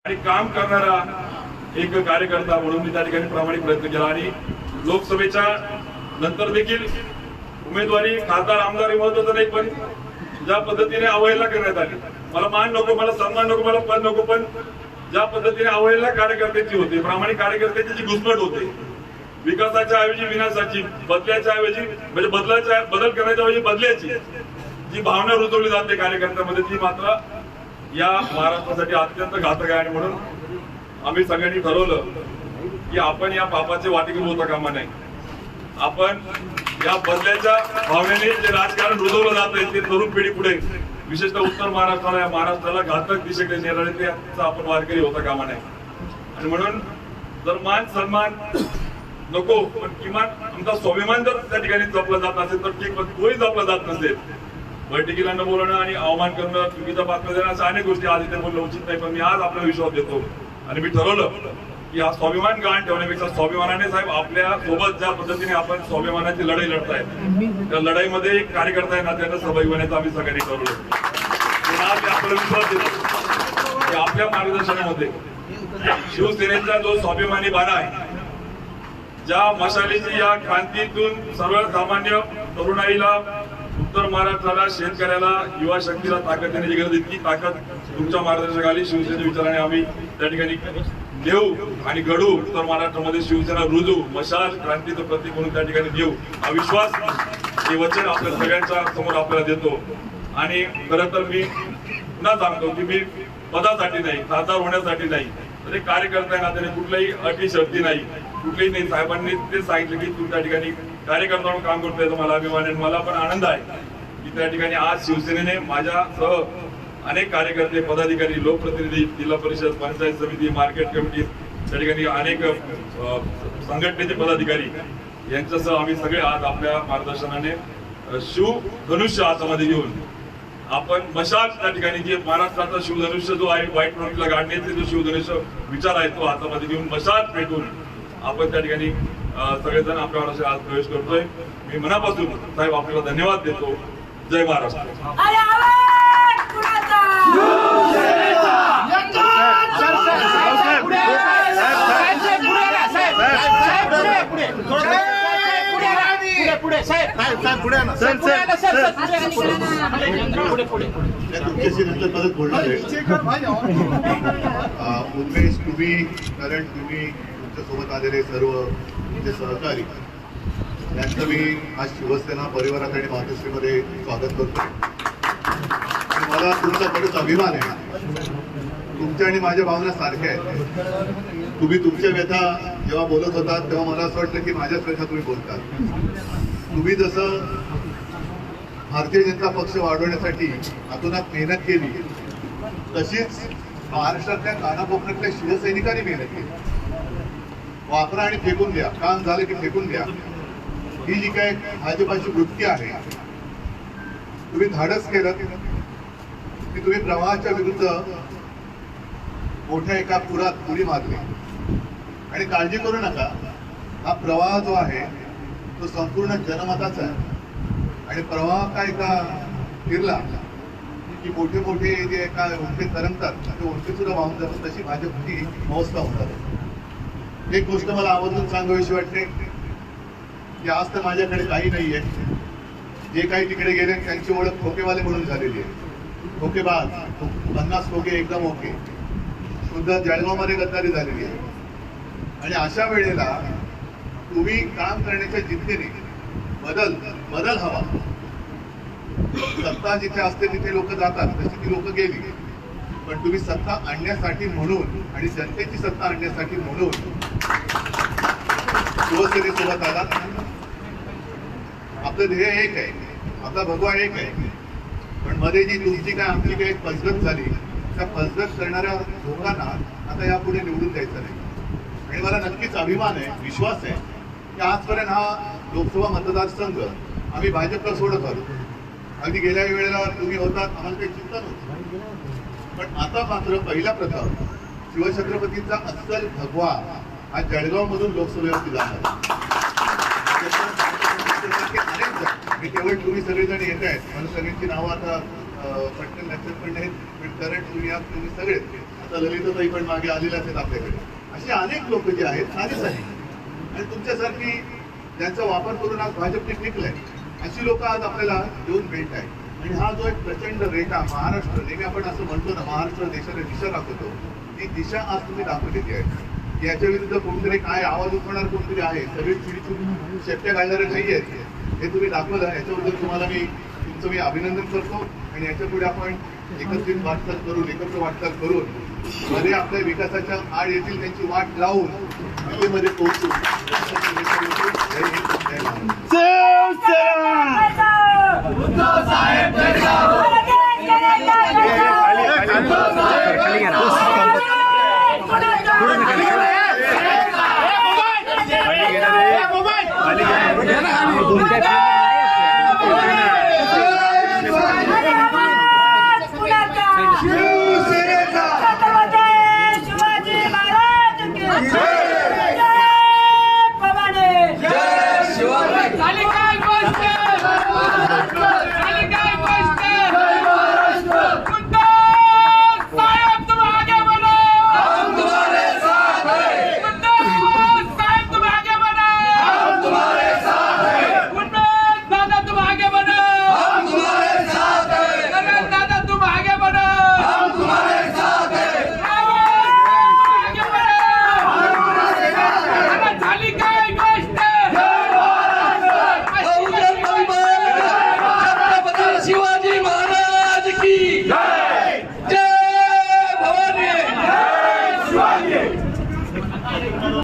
आणि काम करणारा एक कार्यकर्ता म्हणून मी त्या ठिकाणी प्रामाणिक प्रयत्न केला आणि लोकसभेच्या नंतर देखील उमेदवारी खासदार आमदार महत्वाचं नाही, पण ज्या पद्धतीने अवहेलना करण्यात आली, मला मान नको, मला सन्मान नको, मला पद नको, पण ज्या पद्धतीने अवहेलना कार्यकर्त्याची होते, प्रामाणिक कार्यकर्त्याची जी घुसमट होते, विकासाच्या ऐवजी विनाशाची, बदल्याच्या ऐवजी म्हणजे बदल करण्याच्या ऐवजी बदल्याची जी भावना रुजवली जाते कार्यकर्त्यामध्ये, ती मात्र या महाराष्ट्रासाठी अत्यंत घातक आहे. आणि म्हणून आम्ही सगळ्यांनी ठरवलं की आपण या पापाचे वाटेकरी होता कामा नाही. आपण या बदल्याच्या भावनेने जे राजकारण रुजवलं जात आहे ते तरुण पिढी पुढे, विशेषतः उत्तर महाराष्ट्राला, या महाराष्ट्राला घातक दिशेकडे नेणारे त्याचा आपण वारकरी होता कामा नाही. आणि म्हणून जर मान सन्मान नको, पण किमान आमचा स्वाभिमान जर त्या ठिकाणी जपला जात असेल तर ठीक, पण तोही जपला जात नसेल, बैठकीला न बोलणं आणि अवमान करणं, चुकीचा बातम्या देणं, अशा अनेक गोष्टी आज इथे बोलणं उचित नाही. पण मी आज आपला विश्वास देतो आणि मी ठरवलं की हा स्वाभिमान गहाण ठेवण्यापेक्षा स्वाभिमानाने साहेब आपल्या सोबत ज्या पद्धतीने आपण स्वाभिमानाची लढाई लढताय, त्या लढाईमध्ये एक कार्यकर्ता आहे ना, त्यानं सहभागी होण्याचं आम्ही सगळ्यांनी ठरवलं. आज आपला विश्वास देतो की आपल्या मार्गदर्शनामध्ये शिवसेनेचा जो स्वाभिमानी बाणा आहे, ज्या मशालीची या क्रांतीतून सर्वसामान्य तरुणाईला, उत्तर महाराष्ट्राला, शेतकऱ्याला, युवा शक्तीला ताकद देण्याची गरज, इतकी ताकद तुमच्या मार्गदर्शनाखाली शिवसेनेच्या विचाराने आम्ही त्या ठिकाणी देऊ आणि घडू. उत्तर महाराष्ट्रामध्ये शिवसेना रुजू, मशाल क्रांतीचं प्रतीक म्हणून त्या ठिकाणी देऊ, हा विश्वास, हे वचन आपल्या सगळ्यांच्या समोर आपल्याला देतो. आणि खरं तर मी पुन्हा सांगतो की मी पदासाठी नाही, खासदार होण्यासाठी नाही, तर एक कार्यकर्ता नात्याने कुठल्याही अटी शर्ती नाही, कुठलीही नाही. साहेबांनी ते सांगितलं की तू त्या ठिकाणी कार्यकर्ता म्हणून काम करतोय, तर मला अभिमान आहे. मला पण आनंद आहे की त्या ठिकाणी आज शिवसेनेने माझ्यासह अनेक कार्यकर्ते, पदाधिकारी, लोकप्रतिनिधी, जिल्हा परिषद, पंचायत समिती, मार्केट कमिटी, त्या ठिकाणी अनेक संघटनेचे पदाधिकारी यांच्यासह आम्ही सगळे आज आपल्या मार्गदर्शनाने शिवधनुष्य हातामध्ये घेऊन आपण मशाल त्या ठिकाणी, जे महाराष्ट्राचा शिवधनुष्य जो आहे, वाईट प्रवृत्तीला गाडण्याचे जो शिवधनुष्य विचार आहे, तो हातामध्ये घेऊन मशाल पेटून आपण त्या ठिकाणी सगळेजण आपल्या महाराष्ट्रात आज प्रवेश करतोय. मी मनापासून साहेब आपल्याला धन्यवाद देतो. जय महाराष्ट्र. उमेश, तुम्ही कारण तुम्ही तुमच्यासोबत आलेले सर्व तुमचे सहकारी यांचं मी आज शिवसेना परिवारात आणि मातोश्रीमध्ये स्वागत करतो. मला तुमचा बरेच अभिमान आहे. तुमच्या आणि माझ्या भावना सारख्या आहेत. तुम्ही तुमच्या व्यथा जेव्हा बोलत होतात तेव्हा मला असं वाटलं की माझ्याच व्यथा तुम्ही बोलतात. तुम्ही जसं भारतीय जनता पक्ष वाढवण्यासाठी आतोनात मेहनत केली, तशीच महाराष्ट्रातल्या कानाकोपऱ्यातल्या शिवसैनिकांनी मेहनत केली. वापरा आणि फेकून द्या, काम झालं की फेकून द्या, ही जी काय भाजपाची वृत्ती आहे, तुम्ही धाडस केलं की तुम्ही प्रवाहाच्या विरुद्ध मोठ्या एका पुरात उडी मारली. आणि काळजी करू नका, हा प्रवाह जो आहे तो संपूर्ण जनमताचा आहे. आणि प्रवाह काय का फिरला की मोठे मोठे जे एका ओंठे तरंगतात ते ओंठे सुद्धा वाहून जातात, तशी भाजपची अवस्था होतात. एक गोष्ट मला आवर्जून सांगावीशी वाटते की आज तर माझ्याकडे काही नाहीये. जे काही तिकडे गेले त्यांची ओळख ठोकेवाले म्हणून झालेली आहे. ठोकेबाज, 50 ठोके एकदम ओके, सुद्धा जळगावमध्ये गद्दारी झालेली आहे. आणि अशा वेळेला तुम्ही काम करण्याच्या जिद्दीने बदल हवा. सत्ता जिथे असते तिथे लोक जातात, तशी ती लोक गेली. पण तुम्ही सत्ता आणण्यासाठी म्हणून आणि जनतेची सत्ता आणण्यासाठी म्हणून शिवसेनेसोबत आलात. आपलं ध्येय एक आहे, आपला भगवा एक आहे, पण मध्ये जी तुमची काय आमची काय एक फसगत झाली, त्या फसगत करणाऱ्या लोकांना आता यापुढे निवडून द्यायचं नाही. आणि मला नक्कीच अभिमान आहे, विश्वास आहे की आजपर्यंत हा लोकसभा मतदारसंघ आम्ही भाजपला सोडत आलो. अगदी गेल्या वेळेला तुम्ही होतात, आम्हाला काही चिंता नव्हती. पण आता मात्र पहिला प्रथम शिवछत्रपतींचा अस्सल भगवा हा जळगाव मधून लोकसभेवरती जाणार. मी केवळ तुम्ही सगळेजण येत आहेत, मला सगळ्यांची नावं आता पटकन लक्षात पण नाहीत, पण करंट तुम्ही सगळे आता ललिताताई पण मागे आलेल्या आहेत आपल्याकडे. अशी अनेक लोक जे आहेत साधीच आहेत आणि तुमच्यासारखी ज्यांचा वापर करून आज भाजपने टिकलंय अशी लोक आज आपल्याला येऊन भेट आहेत. आणि हा जो एक प्रचंड रेटा महाराष्ट्र, नेहमी आपण असं म्हणतो ना महाराष्ट्र देशाला दिशा दाखवतो, ती दिशा आज तुम्ही दाखवलेली आहे. याच्या विरुद्ध कोणतरी काय आवाज उठवणार कोणतरी आहे, सगळी चिडीचून शेपट्या घालणारे नाही आहेत हे तुम्ही दाखवलं. याच्याबद्दल तुम्हाला तुमचं मी अभिनंदन करतो आणि याच्या पुढे आपण एकत्रित वाटचाल करून एकत्र वाटचाल करून मध्ये आपल्या विकासाच्या आड येतील त्यांची वाट लावून युतीमध्ये पोहोचू. जय हिंद, जय महाराष्ट्र. पुण्याचा